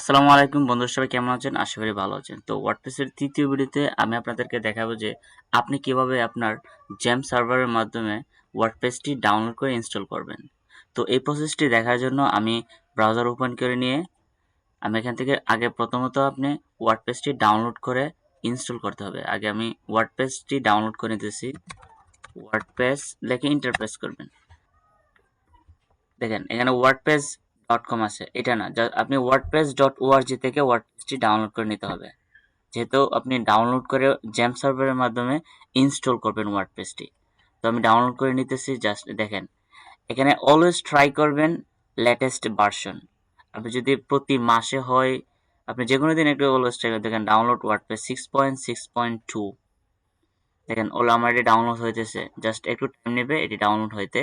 আসসালামু আলাইকুম বন্ধুরা, সবাই কেমন আছেন? আশা করি ভালো আছেন। তো ওয়ার্ডপ্রেসের তৃতীয় ভিডিওতে আমি আপনাদেরকে দেখাবো যে আপনি কিভাবে আপনার জেম সার্ভারের মাধ্যমে ওয়ার্ডপ্রেসটি ডাউনলোড করে ইনস্টল করবেন। তো এই প্রসেসটি দেখার জন্য আমি ব্রাউজার ওপেন করে নিয়ে আমি এখান থেকে আগে প্রথমত আপনি ওয়ার্ডপ্রেসটি ডাউনলোড করে ইনস্টল করতে হবে। আগে আমি ওয়ার্ডপ্রেসটি ডাউনলোড করে নিতেছি। ওয়ার্ডপ্রেস লিখে এন্টার প্রেস করবেন। দেখেন এখানে wordpress.com আছে, এটা না, আপনি wordpress.org থেকে ওয়ার্ডপ্রেসটি ডাউনলোড করে নিতে হবে। যেহেতু আপনি ডাউনলোড করে জেম সার্ভারের মাধ্যমে ইনস্টল করবেন ওয়ার্ডপ্রেসটি। তো আমি ডাউনলোড করে নিতেছি, জাস্ট দেখেন এখানে অলওয়েজ ট্রাই করবেন লেটেস্ট ভার্সন। আপনি যদি প্রতি মাসে হয়, আপনি যে কোনো দিন একটু অলওয়েজ ট্রাই করে দেখেন ডাউনলোড ওয়ার্ডপ্রেস 6.6.2। দেখেন ওলা আমার এটি ডাউনলোড হইতেছে, জাস্ট একটু টাইম নেবে এটি ডাউনলোড হইতে।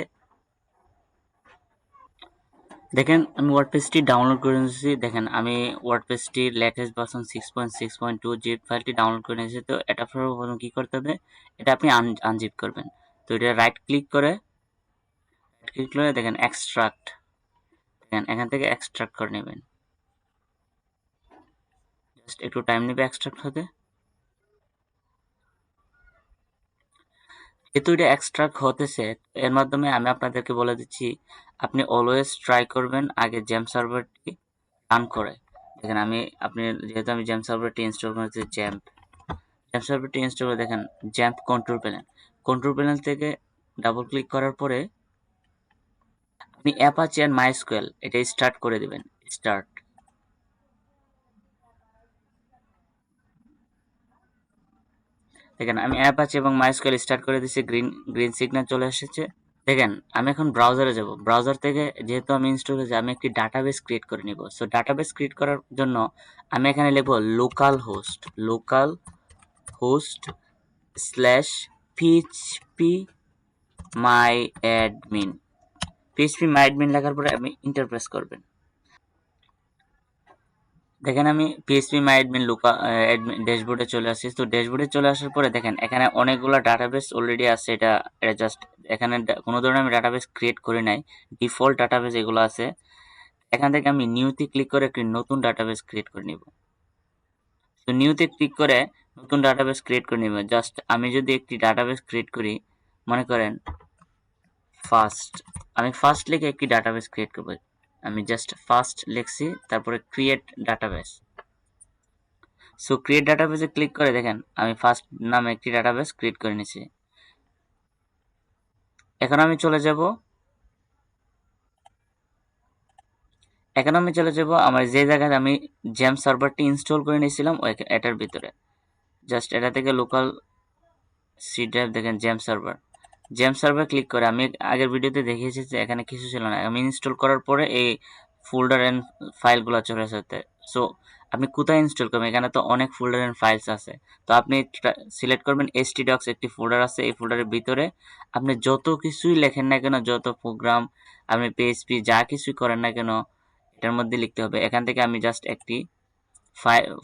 দেখেন আমি ওয়ার্ডপ্রেসটি ডাউনলোড করে নিয়েছি। দেখেন আমি ওয়ার্ডপ্রেসটির লেটেস্ট ভার্সন 6.6.2 জিপ ফাইলটি ডাউনলোড করে নিয়েছি। তো এটা প্রথম কী করতে হবে, এটা আপনি আনজিপ করবেন। তো এটা রাইট ক্লিক করে দেখেন এক্সট্রাক্ট, দেখেন এখান থেকে এক্সট্রাক্ট করে নেবেন। জাস্ট একটু টাইম নেবে এক্সট্রাক্ট হতে। যেহেতু এটা এক্সট্রাক্ট হতেছে, এর মাধ্যমে আমি আপনাদেরকে বলে দিচ্ছি আপনি অলওয়েজ ট্রাই করবেন আগে জেম সার্ভারটি রান করে। দেখেন যেহেতু আমি জেম সার্ভারটি ইনস্টল করেছি, জ্যাম্প সার্ভারটি ইনস্টল করে দেখেন জ্যাম্প কন্ট্রোল প্যানেল থেকে ডাবল ক্লিক করার পরে আপনি অ্যাপাচি অ্যান্ড মাইস্কুয়েল এটা স্টার্ট করে দিবেন। স্টার্ট, দেখেন আমি অ্যাপাচি এবং মাইস্কুয়েল স্টার্ট করে দিচ্ছি, গ্রিন গ্রিন সিগন্যাল চলে এসেছে। দেখেন আমি এখন ব্রাউজারে যাব, ব্রাউজার থেকে যেহেতু আমি ইনস্টল করেছি আমি একটি ডাটাবেস ক্রিয়েট করে নিব। সো ডাটাবেস ক্রিয়েট করার জন্য আমি এখানে লিখব লোকাল হোস্ট স্ল্যাশ পিএইচপি মাই অ্যাডমিন। পিএইচপি মাই অ্যাডমিন লেখার পরে আপনি ইন্টার প্রেস করবেন। দেখেন আমি পিএইচপি মাই অ্যাডমিন অ্যাডমিন ড্যাশবোর্ডে চলে আসছি। তো ড্যাশবোর্ডে চলে আসার পরে দেখেন এখানে অনেকগুলো ডাটাবেস অলরেডি আছে। এটা জাস্ট এখানে কোনো ধরনের আমি ডাটাবেস ক্রিয়েট করি নাই, ডিফল্ট ডাটাবেস এগুলো আছে। এখান থেকে আমি নিউতে ক্লিক করে একটি নতুন ডাটাবেস ক্রিয়েট করে নিব। তো নিউতে ক্লিক করে নতুন ডাটাবেস ক্রিয়েট করে নিব। জাস্ট আমি যদি একটি ডাটাবেস ক্রিয়েট করি, মনে করেন ফার্স্ট, আমি ফার্স্ট লিখে একটি ডাটাবেস ক্রিয়েট করব। আমি জাস্ট ফার্স্ট লিখছি, তারপরে ক্রিয়েট ডাটাবেস। সো ক্রিয়েট ডাটাবেসে ক্লিক করে দেখেন আমি ফার্স্ট নামে একটি ডাটাবেস ক্রিয়েট করে নিয়েছি। এখন আমি চলে যাব আমার যে জায়গায় আমি জেম সার্ভারটি ইনস্টল করে নিয়েছিলাম এটার ভিতরে। জাস্ট এটা থেকে লোকাল সি ড্রাইভ, দেখেন জেম সার্ভার ক্লিক করে আমি আগের ভিডিওতে দেখিয়েছি যে এখানে কিছু ছিল না। আমি ইনস্টল করার পরে এই ফোল্ডার এন্ড ফাইলগুলো চলে আসতে। সো আপনি কোথায় ইনস্টল করবেন, এখানে তো অনেক ফোল্ডার এন্ড ফাইলস আছে। তো আপনি সিলেক্ট করবেন htdocs, একটি ফোল্ডার আছে। এই ফোল্ডারের ভিতরে আপনি যত কিছুই লেখেন না কেন, যত প্রোগ্রাম আপনি পিএইচপি যা কিছুই করেন না কেন এটার মধ্যে লিখতে হবে। এখান থেকে আমি জাস্ট একটি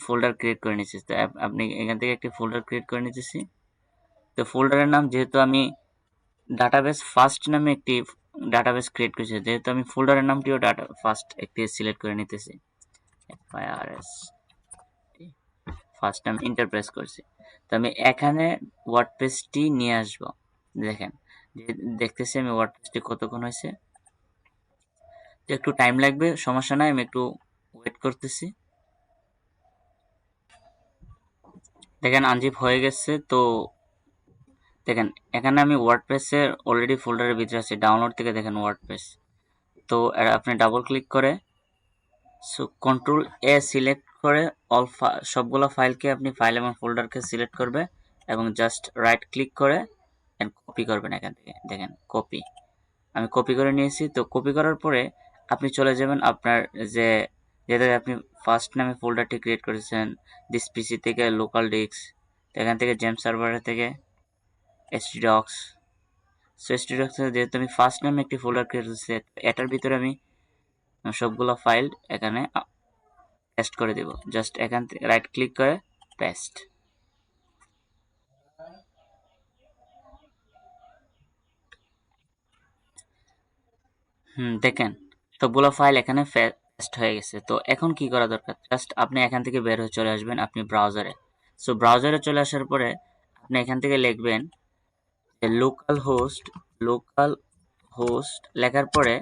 ফোল্ডার ক্রিয়েট করে নিচ্ছি। তো আপনি এখান থেকে একটি ফোল্ডার ক্রিয়েট করে নিতেছি। তো ফোল্ডারের নাম, যেহেতু আমি ডাটাবেস ফার্স্ট নামে একটি ডাটাবেস ক্রিয়েট করেছি, যেহেতু আমি ফোল্ডারের নামটিও ডাটা ফার্স্ট একটি সিলেক্ট করে নিতেছি। FIRS ফার্স্ট নাম ইন্টার প্রেস করছি। তো আমি এখানে ওয়ার্ডপ্রেসটি নিয়ে আসব। দেখেন দেখতেছি আমি ওয়ার্ডপ্রেসটি কতক্ষণ হয়েছে। তো একটু টাইম লাগবে, সমস্যা নাই, আমি একটু ওয়েট করতেছি। দেখেন আনজিপ হয়ে গেছে। তো দেখেন এখানে আমি ওয়ার্ডপ্রেসের অলরেডি ফোল্ডারের ভিতরে আছি, ডাউনলোড থেকে দেখেন ওয়ার্ডপ্রেস। তো আপনি ডাবল ক্লিক করে কন্ট্রোল এ সিলেক্ট করে সবগুলো ফাইলকে আপনি ফাইল এবং ফোল্ডারকে সিলেক্ট করবে এবং জাস্ট রাইট ক্লিক করে কপি করবেন। এখান থেকে দেখেন কপি, আমি কপি করে নিয়েছি। তো কপি করার পরে আপনি চলে যাবেন আপনার যে যেটা আপনি ফার্স্ট নামে ফোল্ডারটি ক্রিয়েট করেছেন, দিস পিসি থেকে লোকাল ডিস্ক, এখান থেকে জেম সার্ভার থেকে htdocs। সো htdocs যেহেতু আমি ফার্স্ট নামে একটি ফোল্ডার ক্রিয়েট করেছি, এটার ভিতরে আমি সবগুলো ফাইল এখানে পেস্ট করে দিব। জাস্ট এখান থেকে রাইট ক্লিক করে পেস্ট। দেখেন সবগুলো ফাইল এখানে টেস্ট হয়ে গেছে। তো এখন কি করা দরকার, জাস্ট আপনি এখান থেকে বের হয়ে চলে আসবেন আপনি ব্রাউজারে। সো ব্রাউজারে চলে আসার পরে আপনি এখান থেকে লিখবেন যে লোকাল হোস্ট লেখার পরে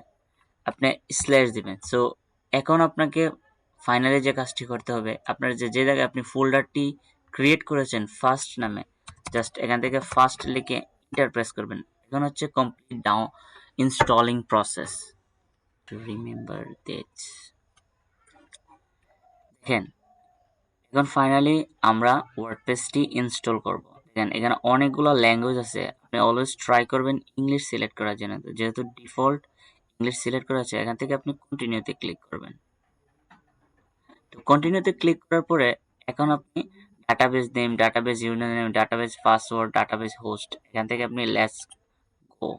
আপনি স্ল্যাশ দিবেন। সো এখন আপনাকে ফাইনালি যে কাজটি করতে হবে, আপনার যে জায়গায় আপনি ফোল্ডারটি ক্রিয়েট করেছেন ফার্স্ট নামে, জাস্ট এখান থেকে ফার্স্ট লিখে এন্টার প্রেস করবেন। এখন হচ্ছে complete down installing process to remember this. দেখেন এখন ফাইনালি আমরা ওয়ার্ডপ্রেসটি ইনস্টল করব। দেখেন এখানে অনেকগুলো ল্যাঙ্গুয়েজ আছে, আপনি অলওয়েজ ট্রাই করবেন ইংলিশ সিলেক্ট করার জন্য। যেহেতু ডিফল্ট ইংলিশ সিলেক্ট করা আছে, এখান থেকে আপনি কন্টিনিউতে ক্লিক করবেন। তো কন্টিনিউতে ক্লিক করার পরে এখন আপনি database name, database user name, database password, database host, এখান থেকে আপনি লেটস গো।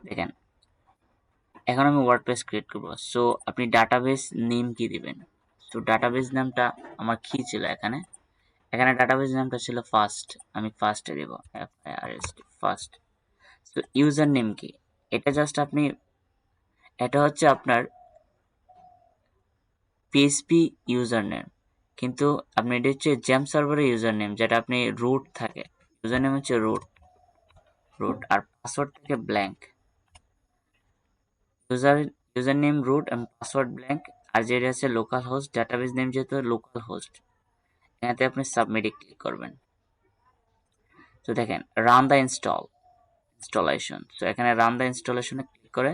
দেখেন এখন আমি ওয়ার্ডপ্রেস ক্রিয়েট করব। সো আপনি ডাটাবেস নেম কি দিবেন? তো ডাটাবেস নামটা আমার কি ছিল এখানে ডাটাবেস নামটা ছিল ফার্স্ট, আমি ফার্স্টে দেব FIRST ফার্স্ট। তো ইউজার নেম কি, এটা জাস্ট আপনি, এটা হচ্ছে আপনার পিএইচপি ইউজার নেম, কিন্তু আপনি এটা হচ্ছে জেম সার্ভারের ইউজার নেম, যেটা আপনি রুট থাকে, ইউজার নেম হচ্ছে রুট আর পাসওয়ার্ড থাকে ব্ল্যাঙ্ক। ইউজার নেম রুট এবং পাসওয়ার্ড ব্ল্যাঙ্ক। আর যেটা আছে লোকাল হোস্ট, ডাটাবেস নেম যেহেতু লোকাল হোস্ট, এখানে আপনি সাবমিটে ক্লিক করবেন। তো দেখেন রান দ্য ইনস্টলেশন। তো এখানে রান দ্য ইনস্টলেশনে ক্লিক করে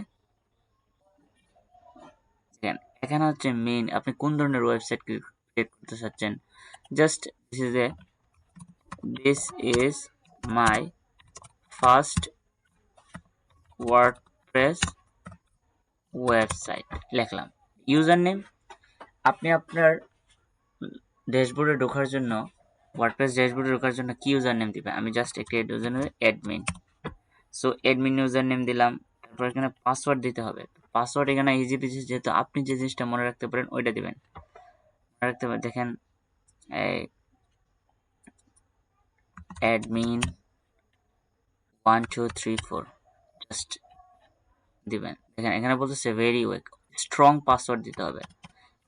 দেখেন এখানে হচ্ছে মেইন আপনি কোন ধরনের ওয়েবসাইট ক্রিয়েট করতে চাচ্ছেন। Just this is my first WordPress website লিখলাম। ইউজার নেম আপনি আপনার ড্যাশবোর্ডে ঢোকার জন্য, ওয়ার্ডপ্রেস ড্যাশবোর্ডে ঢোকার জন্য কি ইউজার নেম দিবেন, আমি জাস্ট একটা user name admin. So admin user name দিলাম। তারপর এখানে পাসওয়ার্ড দিতে হবে। পাসওয়ার্ড এখানে ইজি পিজি, যেহেতু আপনি যে জিনিসটা মনে রাখতে পারেন ওইটা দিবেন। মনে রাখতে পারেন, দেখেন অ্যাডমিন 1 2 3 4 জাস্ট দিবেন। দেখেন এখানে বলতেছে ভেরি উইক, স্ট্রং পাসওয়ার্ড দিতে হবে।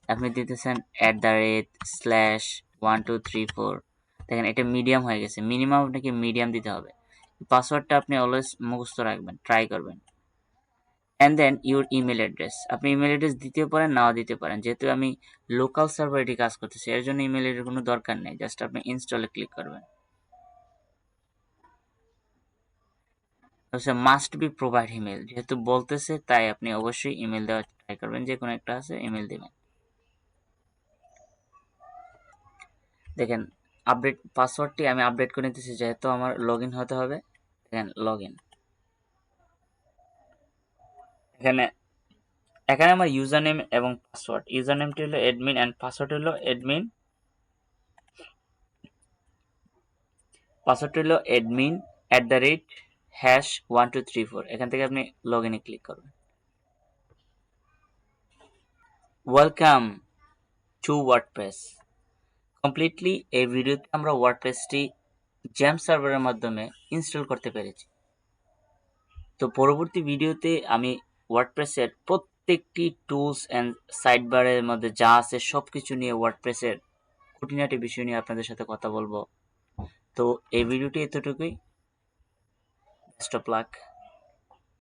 আপনি দিতেছেন @/1 2 3 4। দেখেন এটা মিডিয়াম হয়ে গেছে, মিনিমাম আপনাকে মিডিয়াম দিতে হবে। পাসওয়ার্ডটা আপনি অলওয়েজ মুখস্থ রাখবেন, ট্রাই করবেন। And then your email address, আপনি ইমেল অ্যাড্রেস দিতেও পারেন নাও দিতে পারেন, যেহেতু আমি লোকাল সার্ভার এটি কাজ করতেছি এর জন্য ইমেল এর কোনো দরকার নেই, জাস্ট আপনি ইনস্টলে ক্লিক করবেন। মাস্ট বি প্রোভাইড ইমেল, যেহেতু বলতেছে তাই আপনি অবশ্যই ইমেল দেওয়ার ট্রাই করবেন, যে কোনো একটা আছে ইমেল দিবেন। দেখেন আপডেট পাসওয়ার্ডটি আমি আপডেট করে নিতেছি, যেহেতু আমার লগ ইন হতে হবে। দেখেন লগ ইন, এখানে এখানে আমার ইউজার নেম এবং পাসওয়ার্ড, ইউজার নেমটি হলো অ্যাডমিন অ্যান্ড পাসওয়ার্ড হলো অ্যাডমিন, পাসওয়ার্ডটি হলো অ্যাডমিন @#1 2 3 4। এখান থেকে আপনি লগ ইনে ক্লিক করবেন। Welcome to WordPress. কমপ্লিটলি এই ভিডিওতে আমরা ওয়ার্ডপ্রেসটি জেম সার্ভারের মাধ্যমে ইনস্টল করতে পেরেছি। তো পরবর্তী ভিডিওতে আমি ওয়ার্ডপ্রেসের প্রত্যেকটি টুলস অ্যান্ড সাইডবারের মধ্যে যা আছে সব কিছু নিয়ে ওয়ার্ডপ্রেসের খুঁটিনাটি বিষয় নিয়ে আপনাদের সাথে কথা বলবো। তো এই ভিডিওটি এতটুকুই। Best of luck.